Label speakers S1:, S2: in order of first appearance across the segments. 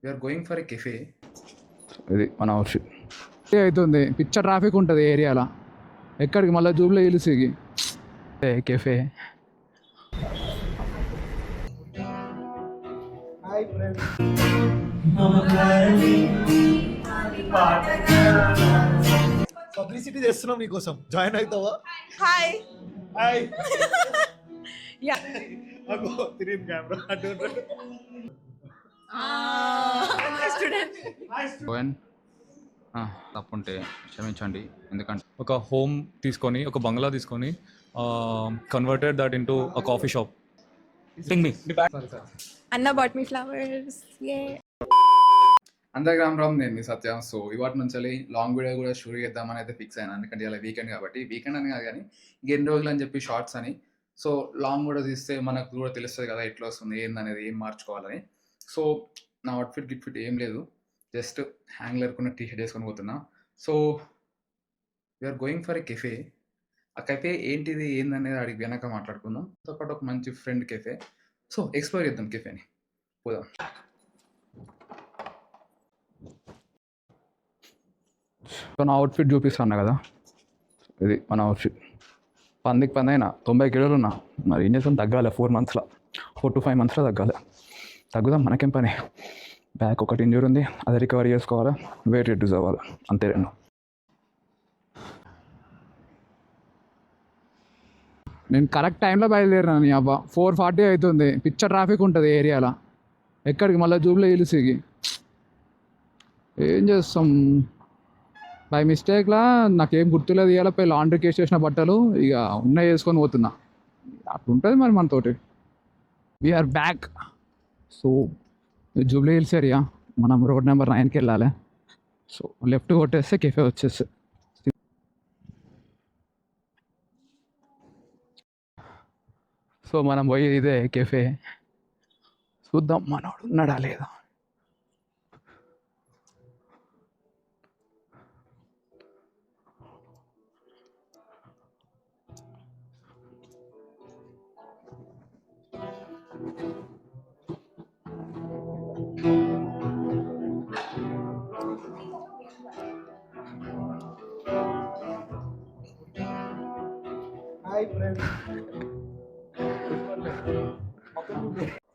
S1: We are going for a cafe.
S2: ఇది మన outfit అవుతుంది. పిచ్చ ట్రాఫిక్ ఉంటుంది ఏరియాలో. ఎక్కడికి మళ్ళీ జూబ్లీ హిల్స్కి కెఫే.
S3: పబ్లిసిటీ చేస్తున్నాం నీకోసం. జాయిన్ అవుతావా?
S4: హాయ్.
S3: హాయ్.
S4: యా.
S3: అగో తిరిగి కెమెరా అటు
S4: స్టూడెంట్.
S2: గోయన్ తప్పుంటే క్షమించండి. ఎందుకంటే
S5: ఒక హోమ్ తీసుకొని, ఒక బంగ్లా తీసుకొని converted that into a coffee shop.
S4: అన్న బాట్ మీ ఫ్లవర్స్. యే.
S1: అందరికీ రామ్, నేను మీ సత్యం. సో ఇవాటి నుంచి లాంగ్ వీడియో కూడా షూట్ చేద్దామని అయితే ఫిక్స్ అయినా. ఎందుకంటే ఇలా వీకెండ్ కాబట్టి, వీకెండ్ అని కాదు కానీ ఎన్ని రోజులు అని చెప్పి షార్ట్స్ అని. సో లాంగ్ కూడా తీస్తే మనకు కూడా తెలుస్తుంది కదా ఎట్లా వస్తుంది ఏందనేది, ఏం మార్చుకోవాలని. సో నా అవుట్ఫిట్ గిట్ఫిట్ ఏం లేదు, జస్ట్ హ్యాంగ్లర్ కొన్న టీ షర్ట్ వేసుకొని పోతున్నా. So we're going for a cafe. ఆ కెఫే ఏంటిది ఏందనేది అడిగి వెనక మాట్లాడుకుందాం. తో పాటు ఒక మంచి ఫ్రెండ్ కెఫే. సో ఎక్స్ప్లోర్ చేద్దాం కెఫేని, పోదాం.
S2: నా అవుట్ఫిట్ చూపిస్తాను కదా, ఇది మన అవుట్ఫిట్. పందికి అయినా 90 కిలోలు ఉన్నా. మరి ఏం చేస్తాం, తగ్గాలి 4 monthsలో, 4 to 5 monthsలో తగ్గాలి. తగ్గుదాం, మనకేం పని. బ్యాక్ ఒకటి ఇంజూర్ ఉంది, అది రికవరీ చేసుకోవాలా, వెయిట్ రిడ్యూస్ అవ్వాలి, అంతే రెండు. నేను కరెక్ట్ టైంలో బయలుదేరినా. నీ అబ్బా 4:40 అవుతుంది. పిచ్చ ట్రాఫిక్ ఉంటుంది ఏరియాలో. ఎక్కడికి మళ్ళీ జూబ్లీ హిల్స్కి. ఏం చేస్తాం, బై మిస్టేక్లా నాకేం గుర్తులేదు. ఇవాళ పోయి లాండ్రీకి వేసేసిన బట్టలు ఇక ఉన్నాయి వేసుకొని పోతున్నా. అట్లుంటుంది మరి మనతోటి. We're back. So Jubilee Hills area, మనం రోడ్ నెంబర్ 9కి వెళ్ళాలి. సో లెఫ్ట్ కొట్టేస్తే కెఫే వచ్చేస్తే. సో మనం పోయి ఇదే కెఫే. చూద్దాం మనోడు ఉన్నాడా లేదా.
S3: Hi friend.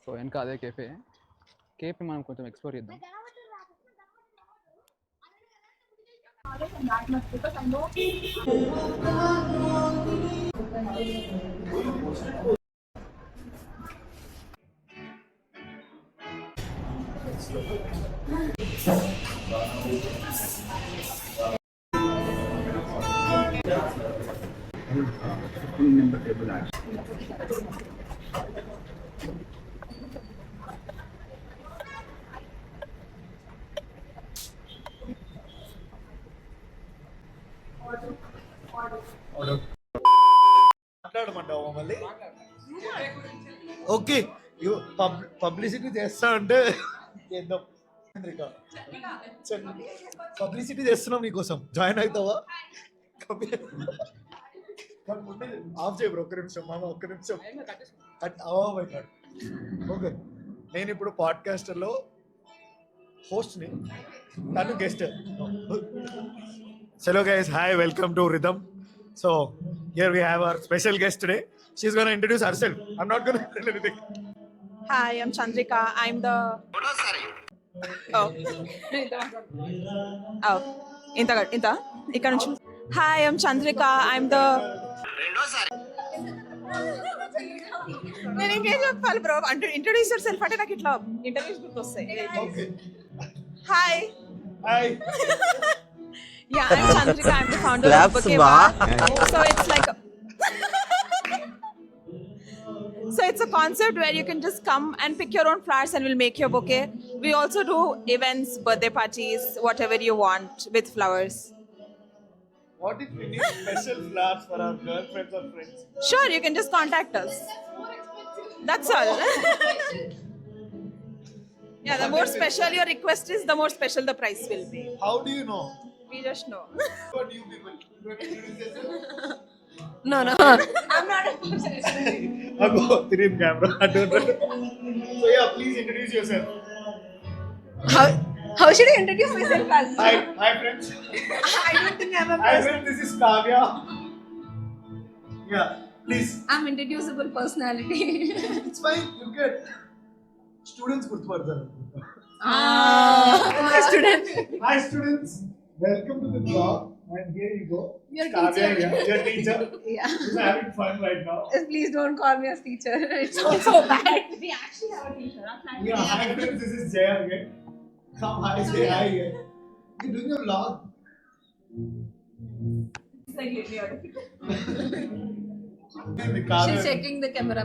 S2: సో వెనక అదే కెఫే. కేఫే మనం కొంచెం ఎక్స్ప్లోర్ చేద్దాం.
S3: మాట్లాడమంటావా మళ్ళీ? ఓకే, పబ్లిసిటీ చేస్తా అంటే చేద్దాం. పబ్లిసిటీ చేస్తున్నాం నీకోసం. జాయిన్ అవుతావా? ఆఫ్ చేయ బ్రో, ఒక్క నిమిషం మామ, ఒక్క నిమిషం. ఓకే, నేను ఇప్పుడు పాడ్కాస్టర్లో హోస్ట్ని, తను guest. Hello guys, hi, welcome to Rhythm. So here we have our special guest today. She's going to introduce herself. I'm not going to tell anything.
S4: Hi, I'm Chandrika. I'm the. Oh. Oh. Inta. Ikkada nunchi. Hi, I'm Chandrika. I'm the. నేను ఇంకేం చెప్పాలి bro, అంటే introduce your self అంటే నాకు ఇట్లా interviews గుర్తొస్తాయి.
S3: Okay.
S4: Hi.
S3: Hi.
S4: Yeah, I'm Chandrika. I'm the founder of Bouquet Bar. So it's like so it's a concept where you can just come and pick your own flowers and we'll make your bouquet. We also do events, birthday parties, whatever you want with flowers.
S3: What if we need special flowers for our girlfriends or friends?
S4: Sure, you can just contact us. That's all. Yeah, the more special your request is, the more special the price will be.
S3: How do you know?
S4: We just know.
S3: What do you people? You want to introduce yourself?
S4: No. I'm not a person.
S3: I'll go three camera. So yeah, please introduce yourself.
S6: How should I introduce myself as?
S3: Hi friends.
S6: I don't think I'm a
S3: Hi
S6: person.
S3: friends, this is Kavya. Yeah, please.
S6: I'm introducible personality.
S3: It's fine, you get students గుర్తుపడతారు.
S6: My student.
S3: Hi students, welcome to the vlog and here you go.
S6: Your
S3: Kavya
S6: teacher.
S3: here, your teacher.
S6: Yeah.
S3: Who's having fun right now.
S6: Please don't call me as teacher. It sounds so bad. We actually have a teacher.
S3: Yeah, hi friends, this is Jay again. Come hi, say hi again. You're doing a vlog. And the Kavya.
S6: She's checking the camera.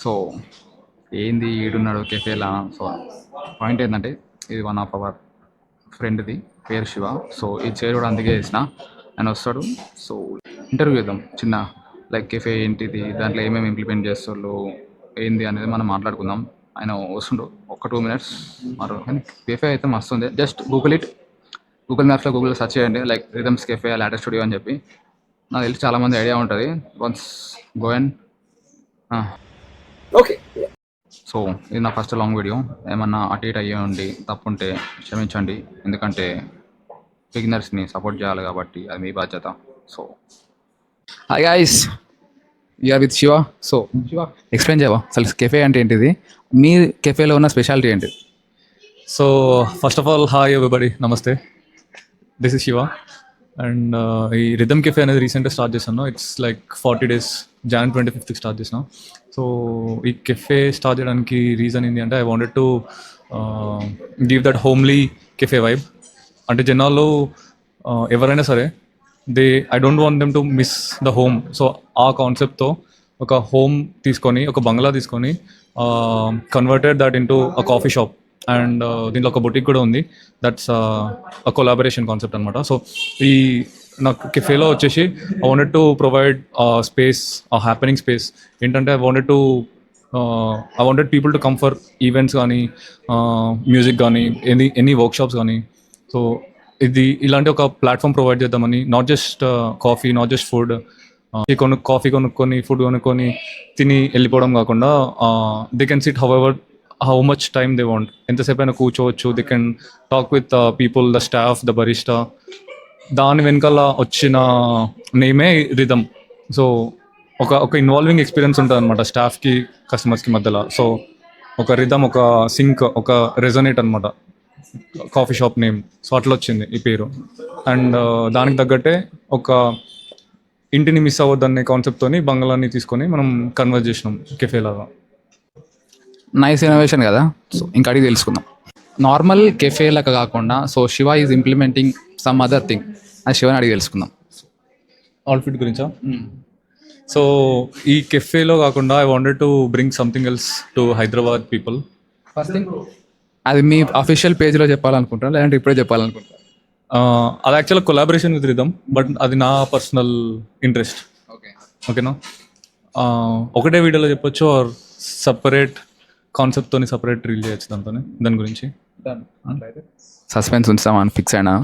S2: So ఏంది ఈడున్నాడు కెఫేలా. So point ఏంటంటే ఇది one of our ఫ్రెండ్ది పేరు Shiva. So ఈ chair కూడా అందుకే వేసిన, ఆయన వస్తాడు. సో ఇంటర్వ్యూ చేద్దాం చిన్న, లైక్ కెఫే ఏంటిది, దాంట్లో ఏమేమి ఇంప్లిమెంట్ చేస్తాడు ఏంది అనేది మనం మాట్లాడుకుందాం. ఆయన వస్తుండు ఒక 2 minutes మరి. కెఫే అయితే మస్తు ఉంది. జస్ట్ గూగుల్ మ్యాప్స్లో గూగుల్లో సెర్చ్ చేయండి, like rhythms cafe later studio అని చెప్పి. నాకు తెలిసి చాలామంది ఐడియా ఉంటుంది. Once go and
S3: okay.
S2: So ఇది నా ఫస్ట్ లాంగ్ వీడియో. ఏమన్నా అటు ఇటు అయ్యే ఉండి తప్పుంటే క్షమించండి, ఎందుకంటే బిగినర్స్ని సపోర్ట్ చేయాలి కాబట్టి అది మీ బాధ్యత. So hi guys, you're with Shiva. So Shiva explain చేయవా అసలు కెఫే అంటే ఏంటిది, మీ కెఫేలో ఉన్న స్పెషాలిటీ ఏంటిది?
S5: So first of all hi everybody, నమస్తే. దిస్ ఇస్ శివ అండ్ ఈ రిథమ్ కెఫే అనేది రీసెంట్గా స్టార్ట్ చేశాను. It's like 40 days, Jan 25th start చేసాం. సో ఈ కెఫే స్టార్ట్ చేయడానికి రీజన్ ఏంటి అంటే I wanted to give that homely cafe vibe. అంటే జనాల్లో ఎవరైనా సరే I don't want them to miss the home. So ఆ కాన్సెప్ట్తో ఒక హోమ్ తీసుకొని, ఒక బంగ్లా తీసుకొని converted that into a coffee shop and దీంట్లో ఒక బొటిక్ కూడా ఉంది. దట్స్ అ కొలాబరేషన్ కాన్సెప్ట్ అనమాట. సో ఈ నాకు కెఫేలో వచ్చేసి I wanted to provide space, happening space. ఏంటంటే I wanted people to come for events కానీ, మ్యూజిక్ కానీ, ఎనీ వర్క్షాప్స్ కానీ. సో ఇలాంటి ఒక ప్లాట్ఫామ్ ప్రొవైడ్ చేద్దామని, not just coffee, not just food, coffee కొనుక్కొని ఫుడ్ కొనుక్కొని తిని వెళ్ళిపోవడం కాకుండా they can sit how much time they want, ఎంతసేపు అయినా కూర్చోవచ్చు. They can talk with people, the staff, the barista. దాని వెనకాల వచ్చిన నేమే రిథమ్. సో ఒక ఇన్వాల్వింగ్ ఎక్స్పీరియన్స్ ఉంటుంది అనమాట స్టాఫ్కి, కస్టమర్స్కి మధ్యలో. సో ఒక రిథమ్, ఒక సింక్, ఒక రెజొనేట్ అనమాట కాఫీ షాప్ నేమ్. సో అట్లా వచ్చింది ఈ పేరు. అండ్ దానికి తగ్గట్టే ఒక ఇంటిని మిస్ అవ్వద్దనే కాన్సెప్ట్తోని బంగ్లాని తీసుకొని మనం కన్వర్ట్ చేసినాం కెఫే లాగా.
S2: నైస్ ఇన్నోవేషన్ కదా. సో ఇంకా అడిగి తెలుసుకుందాం. నార్మల్ కెఫే లాగా కాకుండా so Shiva is implementing some other thing, అది శివని అడిగి తెలుసుకుందాం.
S5: అవుట్ఫిట్ గురించా? సో ఈ కెఫేలో కాకుండా I wanted to bring something else to Hyderabad people.
S2: First thing అది మీ అఫీషియల్ పేజ్లో చెప్పాలనుకుంటారా లేదంటే ఇప్పుడే చెప్పాలనుకుంటారా?
S5: అది యాక్చువల్గా కొలాబరేషన్ విత్ రిథమ్, బట్ అది నా పర్సనల్ ఇంట్రెస్ట్.
S2: ఓకే,
S5: ఓకేనా? ఒకటే వీడియోలో చెప్పొచ్చు ఆర్ సపరేట్ కాన్సెప్ట్తో సపరేట్ రీల్ చేయొచ్చు దాని గురించి.
S2: సస్పెన్స్ ఉంచుతామా అని ఫిక్స్ అయినా?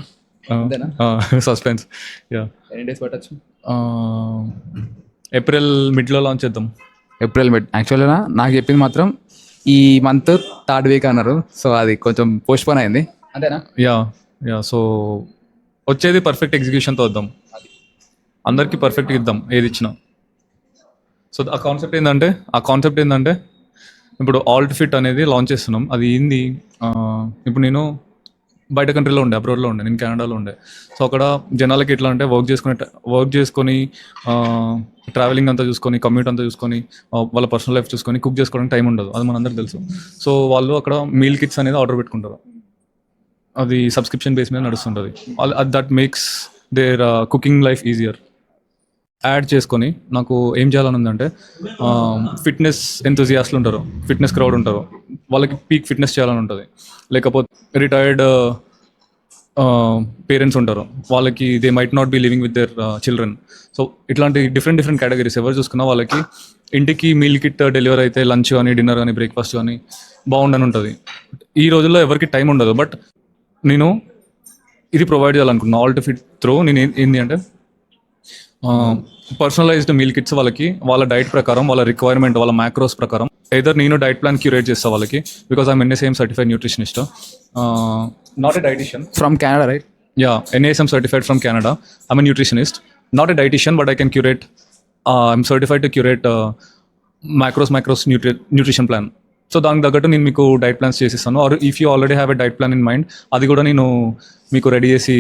S5: సస్పెన్స్. యా,
S2: ఎన్ని డేస్ పట్టచ్చు?
S5: ఏప్రిల్ మిడ్లో లాంచ్ చేద్దాం.
S2: April mid. యాక్చువల్గా నాకు చెప్పింది మాత్రం ఈ మంత్ 3rd వీక్ అన్నారు. సో అది కొంచెం పోస్ట్పోన్ అయింది, అంతేనా?
S5: Yeah yeah. సో వచ్చేది పర్ఫెక్ట్ ఎగ్జిక్యూషన్తో వద్దాం, అందరికీ పర్ఫెక్ట్గా ఇద్దాం ఏది ఇచ్చినా. సో ఆ కాన్సెప్ట్ ఏంటంటే ఇప్పుడు ఆల్ట్ ఫిట్ అనేది లాంచ్ చేస్తున్నాం. అది ఏంది, ఇప్పుడు నేను బయట కంట్రీలో ఉండే, అబ్రాడ్లో ఉండే, నేను కెనడాలో ఉండే. సో అక్కడ జనాలకి ఎట్లా అంటే వర్క్ చేసుకొని ట్రావెలింగ్ అంతా చూసుకొని, కమ్యూట్ అంతా చూసుకొని, వాళ్ళ పర్సనల్ లైఫ్ చూసుకొని కుక్ చేసుకోవడానికి టైం ఉండదు, అది మనందరికి తెలుసు. సో వాళ్ళు అక్కడ మీల్ కిట్స్ అనేది ఆర్డర్ పెట్టుకుంటారు, అది సబ్స్క్రిప్షన్ బేస్ మీద నడుస్తుంటుంది. That makes their cooking life easier. Add చేసుకొని నాకు ఏం చేయాలని ఉందంటే, ఫిట్నెస్ ఎంతూజియాస్ట్లు ఉంటారు, ఫిట్నెస్ క్రౌడ్ ఉంటారు, వాళ్ళకి పీక్ ఫిట్నెస్ చేయాలని ఉంటుంది. లేకపోతే రిటైర్డ్ పేరెంట్స్ ఉంటారు, వాళ్ళకి they might not be living with their children. So ఇట్లాంటి డిఫరెంట్ కేటగిరీస్ ఎవరు చూసుకున్నా వాళ్ళకి ఇంటికి మీల్ కిట్ డెలివరీ అయితే లంచ్ కానీ, డిన్నర్ కానీ, బ్రేక్ఫాస్ట్ కానీ బాగుండని ఉంటుంది. ఈ రోజుల్లో ఎవరికి టైం ఉండదు, బట్ నేను ఇది ప్రొవైడ్ చేయాలనుకున్నాను ఆల్ట్ ఫిట్ త్రూ. నేను ఏంటి అంటే పర్సనలైజ్డ్ మీల్ కిట్స్ వాళ్ళకి వాళ్ళ డైట్ ప్రకారం, వాళ్ళ రిక్వైర్మెంట్, వాళ్ళ మ్యాక్రోస్ ప్రకారం either నేను డైట్ ప్లాన్ క్యూరేట్ చేస్తా వాళ్ళకి, because I'm NASM certified nutritionist, not a dietician.
S2: From Canada, right?
S5: Yeah, NASM certified from Canada. I'm a nutritionist, not a dietitian, but I can curate. I'm certified to curate macros nutrition plan. So దానికి తగ్గట్టు నేను మీకు diet plans చేసిస్తాను. Or if you already have a diet plan in mind, అది కూడా నేను మీకు ready చేసి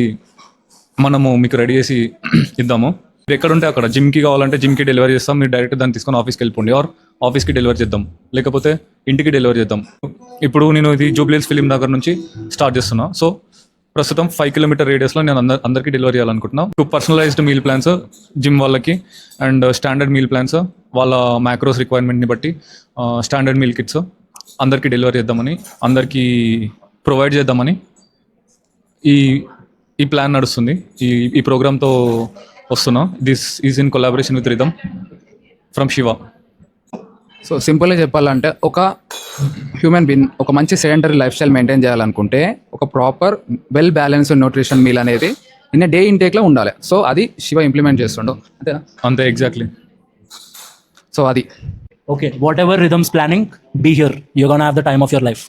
S5: ఇద్దాము. మీరు ఎక్కడ ఉంటే అక్కడ జిమ్కి కావాలంటే జిమ్కి డెలివరీ చేస్తాం, మీరు డైరెక్ట్ దాన్ని తీసుకొని ఆఫీస్కి వెళ్ళిపోండి, ఆర్ ఆఫీస్కి డెలివరీ చేద్దాం, లేకపోతే ఇంటికి డెలివరీ చేద్దాం. ఇప్పుడు నేను ఇది జూబ్లీహిల్స్ ఫిలిం నగర్ నుంచి స్టార్ట్ చేస్తున్నా. సో ప్రస్తుతం 5 కిలోమీటర్ రేడియస్లో నేను అందరికీ డెలివరీ చేయాలనుకుంటున్నా. 2 పర్సనలైజ్డ్ మీల్ ప్లాన్స్ జిమ్ వాళ్ళకి, అండ్ స్టాండర్డ్ మీల్ ప్లాన్స్ వాళ్ళ మ్యాక్రోస్ రిక్వైర్మెంట్ని బట్టి, స్టాండర్డ్ మీల్ కిట్స్ అందరికీ డెలివరీ చేద్దామని, అందరికీ ప్రొవైడ్ చేద్దామని ఈ ప్లాన్ నడుస్తుంది. ఈ ప్రోగ్రామ్తో వస్తున్నా. This is in collaboration with rhythm from Shiva.
S2: So సింపుల్గా చెప్పాలంటే ఒక హ్యూమన్ బీయింగ్ ఒక మంచి సెడెంటరీ లైఫ్ స్టైల్ మెయింటైన్ చేయాలనుకుంటే ఒక proper well balanced nutrition meal అనేది ఇన్ డే ఇంటేక్లో ఉండాలి. సో అది శివ ఇంప్లిమెంట్ చేస్తుండో, అంతేనా?
S5: అంతే, ఎగ్జాక్ట్లీ.
S2: సో అది
S7: Okay, whatever rhythm's planning, be here. You're gonna have the time of your life.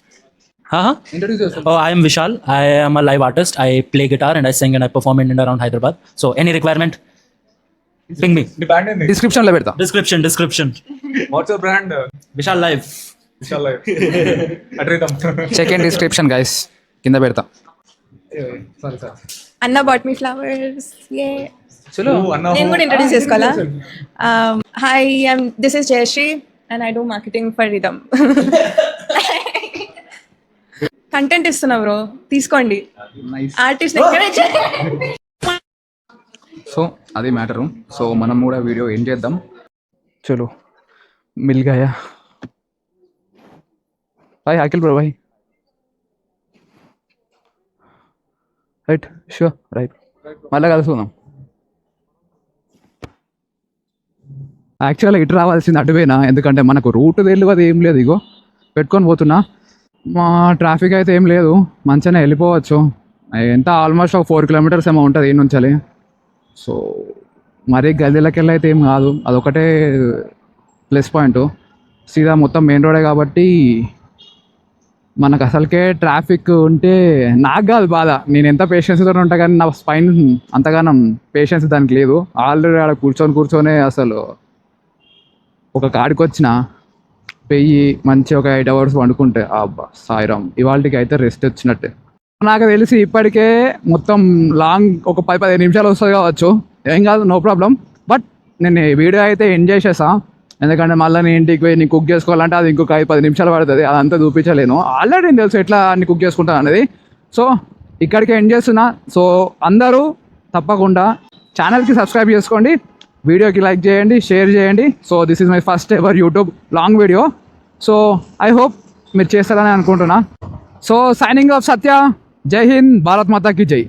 S2: introduce yourself.
S7: Oh, I am Vishal. I am a live artist. I play guitar and I sing and I perform in and around Hyderabad. So any requirement, ping me.
S2: డిస్క్రిప్షన్లో పెడతా.
S7: Description.
S5: What's your brand?
S7: Vishal Live.
S5: Vishal life at Rhythm.
S2: Check in description guys, కింద పెడతా.
S6: Anna bought me flowers. Yay.
S2: చలో
S6: నేను కూడా introduce చేసుకోవాలా? Hi, this is Jayashree and I do marketing for Rhythm. Content ఇస్తున్నా bro, తీసుకోండి. Artist encourage.
S2: సో అది matter. So మనం కూడా వీడియో ఏం చేద్దాం. చలో మిల్ గయా. Hi Akhil bro, bye. Right, sure, right, మళ్ళీ కలుసుకుందాం. యాక్చువల్గా ఇటు రావాల్సింది అటువేనా, ఎందుకంటే మనకు రూట్ తెలియదు, అది ఏం లేదు. ఇగో పెట్టుకొని పోతున్నా. మా ట్రాఫిక్ అయితే ఏం లేదు, మంచిగానే వెళ్ళిపోవచ్చు. ఎంత ఆల్మోస్ట్ ఒక 4 కిలోమీటర్స్ ఏమో ఉంటుంది ఈ నుంచి. సో మరీ గల్లీలకి వెళ్ళి అయితే ఏం కాదు, అదొకటే ప్లస్ పాయింట్. సీదా మొత్తం మెయిన్ రోడే కాబట్టి మనకు అసలుకే ట్రాఫిక్ ఉంటే నాకు కాదు బాధ, నేను ఎంత పేషెన్స్తో ఉంటా, కానీ నా స్పైన్ అంతగానం పేషెన్స్ దానికి లేదు. ఆల్రెడీ ఆడ కూర్చొని అసలు ఒక కాడికి వచ్చిన పెయ్యి మంచి ఒక 8 అవర్స్ వండుకుంటే అబ్బా సాయిరామ్, ఇవాళకి అయితే రెస్ట్ వచ్చినట్టే. నాకు తెలిసి ఇప్పటికే మొత్తం లాంగ్ ఒక 10-15 నిమిషాలు వస్తుంది కావచ్చు, ఏం కాదు, నో ప్రాబ్లం. బట్ నేను ఈ వీడియో అయితే ఎండ్ చేసేసా, ఎందుకంటే మళ్ళీ నేను ఇంటికి పోయి నేను కుక్ చేసుకోవాలంటే అది ఇంకొక 5-10 నిమిషాలు పడుతుంది, అదంతా చూపించలేను. ఆల్రెడీ నేను తెలుసు ఎట్లా అన్ని కుక్ చేసుకుంటాను అనేది. సో ఇక్కడికి ఎండ్ చేస్తున్నా. సో అందరూ తప్పకుండా ఛానల్కి సబ్స్క్రైబ్ చేసుకోండి, వీడియోకి లైక్ చేయండి, షేర్ చేయండి. So this is my first ever YouTube long video. So I hope మీరు చేస్తారని అనుకుంటున్నా. సో సైనింగ్ ఆఫ్ సత్య, జై హింద్, భారత్ మాతాకి జై.